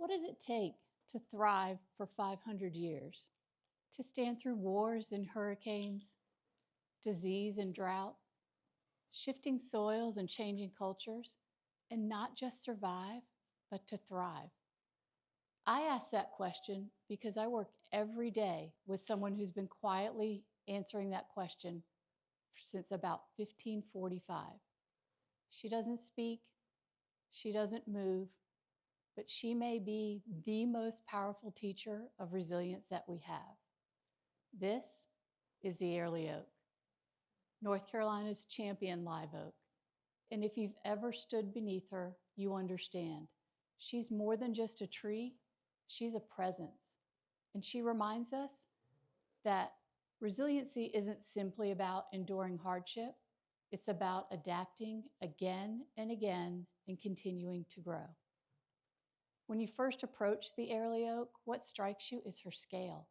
What does it take to thrive for 500 years? To stand through wars and hurricanes, disease and drought, shifting soils and changing cultures, and not just survive, but to thrive? I ask that question because I work every day with someone who's been quietly answering that question since about 1545. She doesn't speak, she doesn't move, but she may be the most powerful teacher of resilience that we have. This is the Airlie Oak, North Carolina's champion live oak. And if you've ever stood beneath her, you understand. She's more than just a tree, she's a presence. And she reminds us that resiliency isn't simply about enduring hardship, it's about adapting again and again and continuing to grow. When you first approach the Airlie Oak, what strikes you is her scale.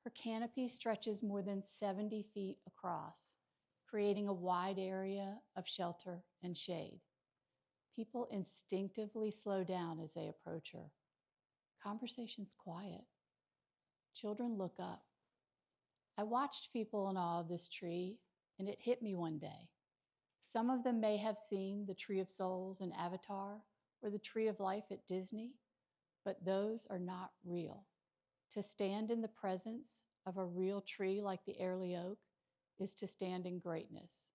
Her canopy stretches more than 70 feet across, creating a wide area of shelter and shade. People instinctively slow down as they approach her. Conversation's quiet. Children look up. I watched people in awe of this tree, and it hit me one day. Some of them may have seen the Tree of Souls in Avatar or the Tree of Life at Disney, but those are not real. To stand in the presence of a real tree like the Airlie Oak is to stand in greatness.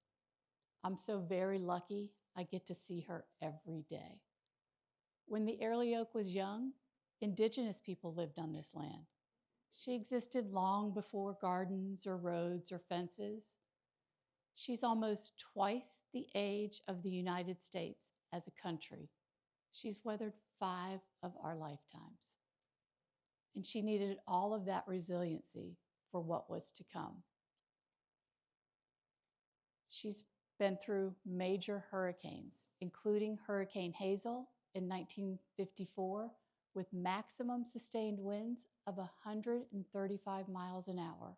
I'm so very lucky I get to see her every day. When the Airlie Oak was young, indigenous people lived on this land. She existed long before gardens or roads or fences. She's almost twice the age of the United States as a country. She's weathered 5 of our lifetimes. And she needed all of that resiliency for what was to come. She's been through major hurricanes, including Hurricane Hazel in 1954, with maximum sustained winds of 135 miles an hour.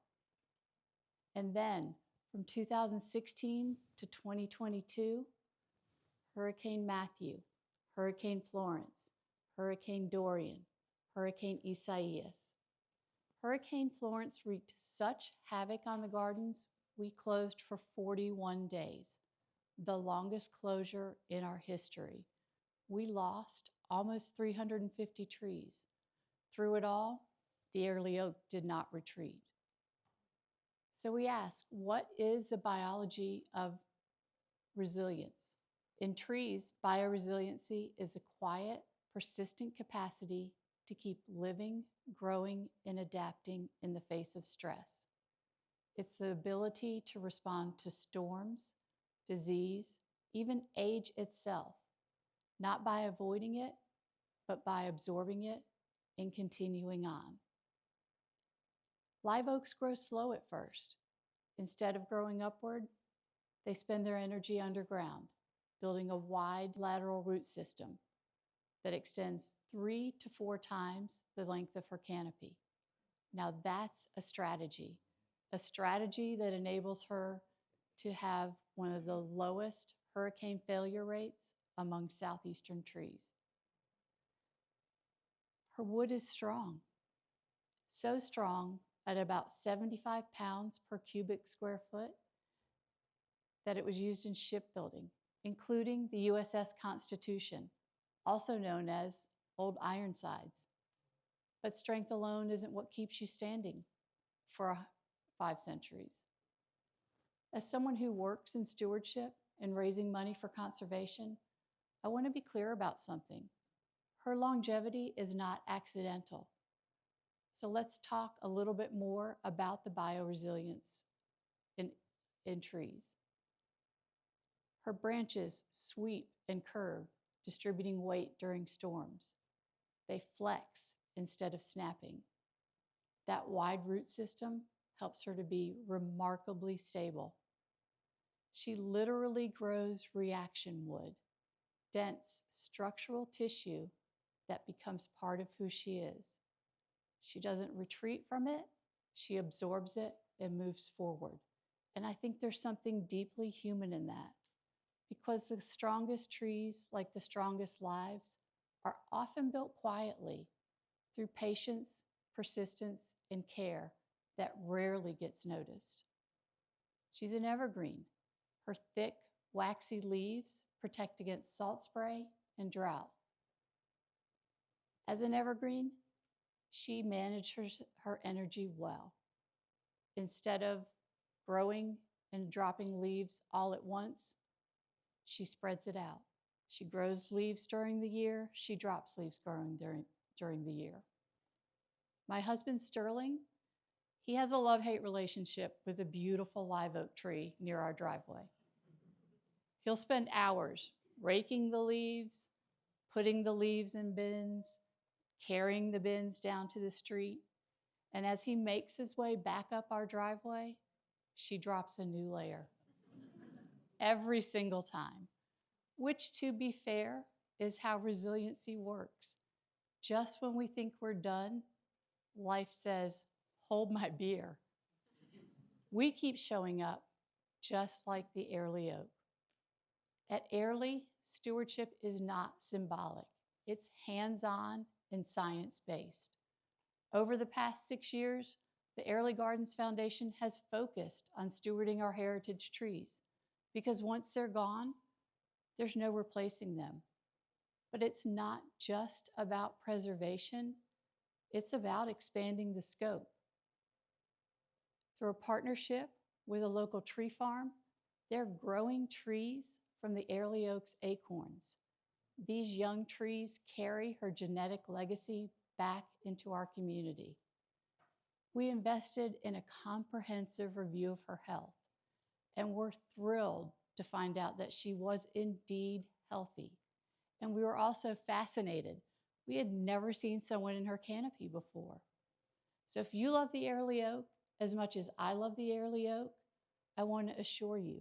And then from 2016 to 2022, Hurricane Matthew, Hurricane Florence, Hurricane Dorian, Hurricane Isaias. Hurricane Florence wreaked such havoc on the gardens, we closed for 41 days, the longest closure in our history. We lost almost 350 trees. Through it all, the Airlie Oak did not retreat. So we ask, what is the biology of resilience? In trees, bioresiliency is a quiet, persistent capacity to keep living, growing, and adapting in the face of stress. It's the ability to respond to storms, disease, even age itself, not by avoiding it, but by absorbing it and continuing on. Live oaks grow slow at first. Instead of growing upward, they spend their energy underground, building a wide lateral root system that extends 3 to 4 times the length of her canopy. Now that's a strategy that enables her to have one of the lowest hurricane failure rates among southeastern trees. Her wood is strong, so strong at about 75 pounds per cubic square foot that it was used in shipbuilding, including the USS Constitution, also known as Old Ironsides. But strength alone isn't what keeps you standing for 5 centuries. As someone who works in stewardship and raising money for conservation, I want to be clear about something. Her longevity is not accidental. So let's talk a little bit more about the bioresilience in trees. Her branches sweep and curve, distributing weight during storms. They flex instead of snapping. That wide root system helps her to be remarkably stable. She literally grows reaction wood, dense structural tissue that becomes part of who she is. She doesn't retreat from it, she absorbs it and moves forward. And I think there's something deeply human in that, because the strongest trees, like the strongest lives, are often built quietly through patience, persistence, and care that rarely gets noticed. She's an evergreen. Her thick, waxy leaves protect against salt spray and drought. As an evergreen, she manages her energy well. Instead of growing and dropping leaves all at once, she spreads it out. She grows leaves during the year, she drops leaves growing during the year. My husband, Sterling, he has a love-hate relationship with a beautiful live oak tree near our driveway. He'll spend hours raking the leaves, putting the leaves in bins, carrying the bins down to the street, and as he makes his way back up our driveway, she drops a new layer every single time, which, to be fair, is how resiliency works. Just when we think we're done, life says, hold my beer. We keep showing up just like the Airlie oak. At Airlie, stewardship is not symbolic. It's hands-on and science-based. Over the past 6 years, the Airlie Gardens Foundation has focused on stewarding our heritage trees because once they're gone, there's no replacing them. But it's not just about preservation, it's about expanding the scope. Through a partnership with a local tree farm, they're growing trees from the Airlie oak's acorns. These young trees carry her genetic legacy back into our community. We invested in a comprehensive review of her health, and we're thrilled to find out that she was indeed healthy. And we were also fascinated. We had never seen someone in her canopy before. So if you love the Airlie oak as much as I love the Airlie oak, I want to assure you,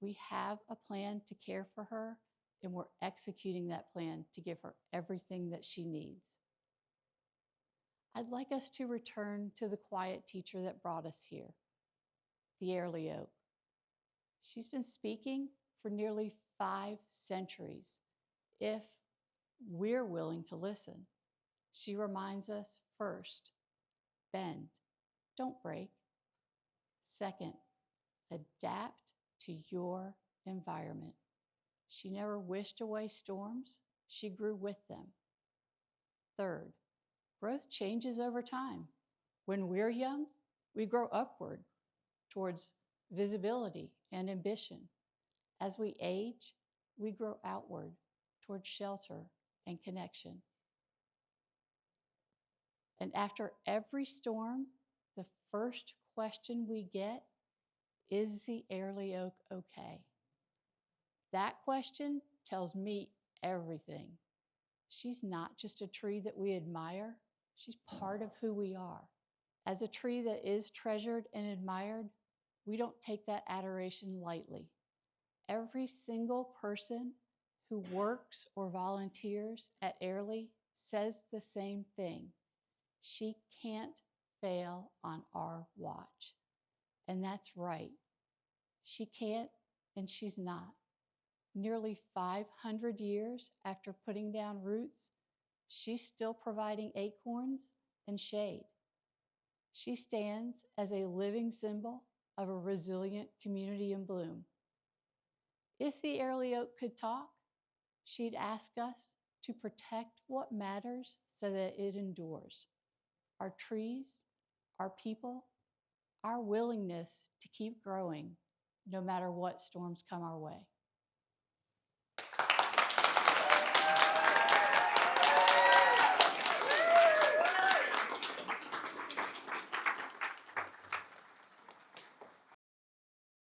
we have a plan to care for her, and we're executing that plan to give her everything that she needs. I'd like us to return to the quiet teacher that brought us here, the Airlie oak. She's been speaking for nearly 5 centuries, if we're willing to listen. She reminds us, first, bend, don't break. Second, adapt to your environment. She never wished away storms, she grew with them. Third, growth changes over time. When we're young, we grow upward towards visibility and ambition. As we age, we grow outward towards shelter and connection. And after every storm, the first question we get, is the Airlie oak okay? That question tells me everything. She's not just a tree that we admire, she's part of who we are. As a tree that is treasured and admired, we don't take that adoration lightly. Every single person who works or volunteers at Airlie says the same thing. She can't fail on our watch. And that's right. She can't, and she's not. Nearly 500 years after putting down roots, she's still providing acorns and shade. She stands as a living symbol of a resilient community in bloom. If the Airlie oak could talk, she'd ask us to protect what matters so that it endures. Our trees, our people, our willingness to keep growing no matter what storms come our way.